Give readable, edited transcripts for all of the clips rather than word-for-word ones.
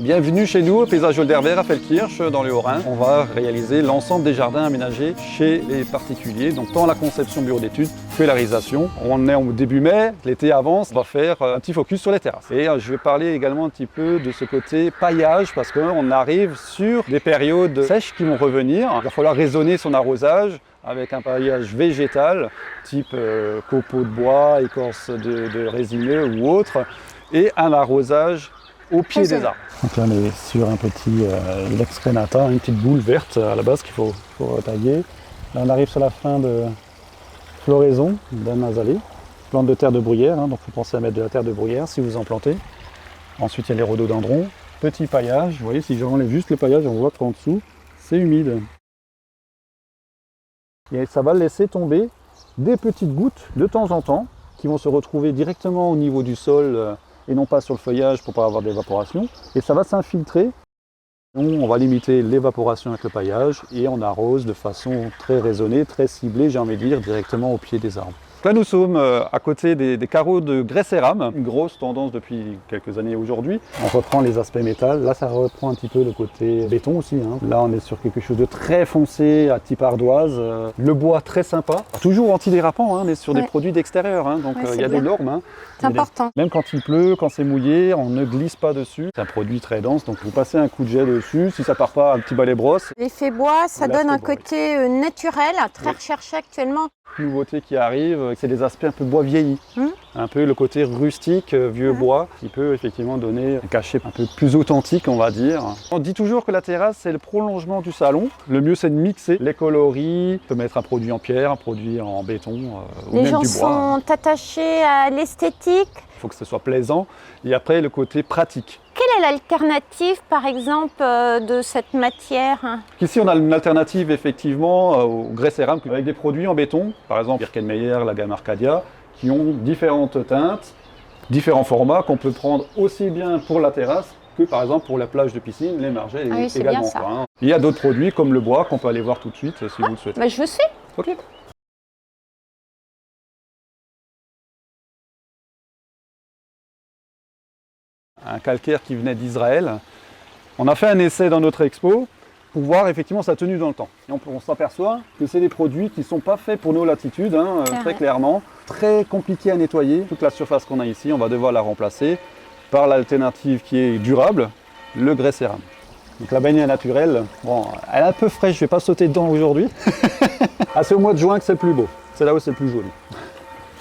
Bienvenue chez nous au paysage Olderwehr à Feldkirch dans le Haut-Rhin. On va réaliser l'ensemble des jardins aménagés chez les particuliers, donc tant la conception bureau d'études que la réalisation. On est au début mai, l'été avance, on va faire un petit focus sur les terrasses. Et je vais parler également un petit peu de ce côté paillage parce qu'on arrive sur des périodes sèches qui vont revenir. Il va falloir raisonner son arrosage avec un paillage végétal, type copeaux de bois, écorce de résineux ou autre, et un arrosage au pied des arbres. Donc là on est sur un petit Lexcrenata, une petite boule verte à la base qu'il faut tailler. Là on arrive sur la fin de floraison d'un azalée, plante de terre de bruyère, donc il faut penser à mettre de la terre de bruyère si vous en plantez. Ensuite il y a les rhododendrons, petit paillage, vous voyez si j'enlève juste le paillage on voit qu'en dessous c'est humide. Et ça va laisser tomber des petites gouttes de temps en temps qui vont se retrouver directement au niveau du sol et non pas sur le feuillage pour ne pas avoir d'évaporation. Et ça va s'infiltrer. On va limiter l'évaporation avec le paillage et on arrose de façon très raisonnée, très ciblée, j'ai envie de dire, directement au pied des arbres. Là nous sommes à côté des carreaux de grès cérame, une grosse tendance depuis quelques années aujourd'hui. On reprend les aspects métal, là ça reprend un petit peu le côté béton aussi. Là on est sur quelque chose de très foncé, à type ardoise, le bois très sympa, toujours antidérapant, on est sur des produits d'extérieur, donc il y a des normes. C'est important. Même quand il pleut, quand c'est mouillé, on ne glisse pas dessus. C'est un produit très dense, donc vous passez un coup de jet dessus, si ça part pas, un petit balai brosse. L'effet bois, ça donne un côté naturel, très recherché actuellement. Nouveauté qui arrive, c'est des aspects un peu bois vieilli, un peu le côté rustique, vieux bois, qui peut effectivement donner un cachet un peu plus authentique, on va dire. On dit toujours que la terrasse, c'est le prolongement du salon. Le mieux, c'est de mixer les coloris, on peut mettre un produit en pierre, un produit en béton, ou même du bois. Les gens sont attachés à l'esthétique. Il faut que ce soit plaisant. Et après, le côté pratique. Quelle est l'alternative, par exemple, de cette matière? Ici, on a une alternative, effectivement, au grès cérame, avec des produits en béton, par exemple Birkenmeyer, la gamme Arcadia, qui ont différentes teintes, différents formats qu'on peut prendre aussi bien pour la terrasse que, par exemple, pour la plage de piscine, les margelles également. Bien ça. Il y a d'autres produits, comme le bois, qu'on peut aller voir tout de suite, si vous le souhaitez. Je suis. Ok. Un calcaire qui venait d'Israël. On a fait un essai dans notre expo pour voir effectivement sa tenue dans le temps. Et on s'aperçoit que c'est des produits qui ne sont pas faits pour nos latitudes, très clairement. Très compliqué à nettoyer. Toute la surface qu'on a ici, on va devoir la remplacer par l'alternative qui est durable, le grès cérame. Donc la baignade naturelle, bon, elle est un peu fraîche, je ne vais pas sauter dedans aujourd'hui. C'est au mois de juin que c'est le plus beau. C'est là où c'est le plus joli.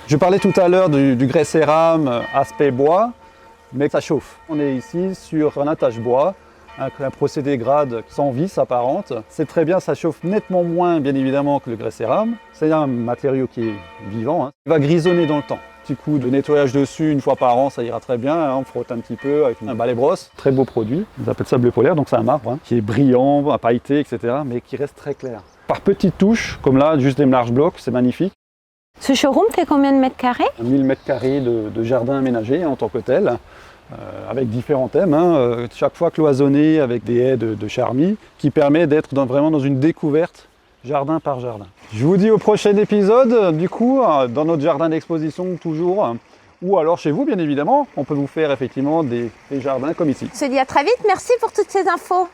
Je parlais tout à l'heure du grès cérame, aspect bois. Mais ça chauffe. On est ici sur un attache bois, un procédé grade sans vis apparente. C'est très bien, ça chauffe nettement moins bien évidemment que le grès cérame. C'est un matériau qui est vivant, Il va grisonner dans le temps. Petit coup de nettoyage dessus une fois par an, ça ira très bien. On frotte un petit peu avec un balai brosse. Très beau produit. On appelle ça bleu polaire, donc c'est un marbre qui est brillant, pailleté, etc. mais qui reste très clair. Par petites touches, comme là, juste des larges blocs, c'est magnifique. Ce showroom fait combien de mètres carrés? 1000 mètres carrés de jardin aménagé en tant que tel, avec différents thèmes, chaque fois cloisonné avec des haies de charmilles, qui permet d'être vraiment dans une découverte jardin par jardin. Je vous dis au prochain épisode, du coup, dans notre jardin d'exposition toujours, ou alors chez vous bien évidemment, on peut vous faire effectivement des jardins comme ici. On se dit à très vite, merci pour toutes ces infos.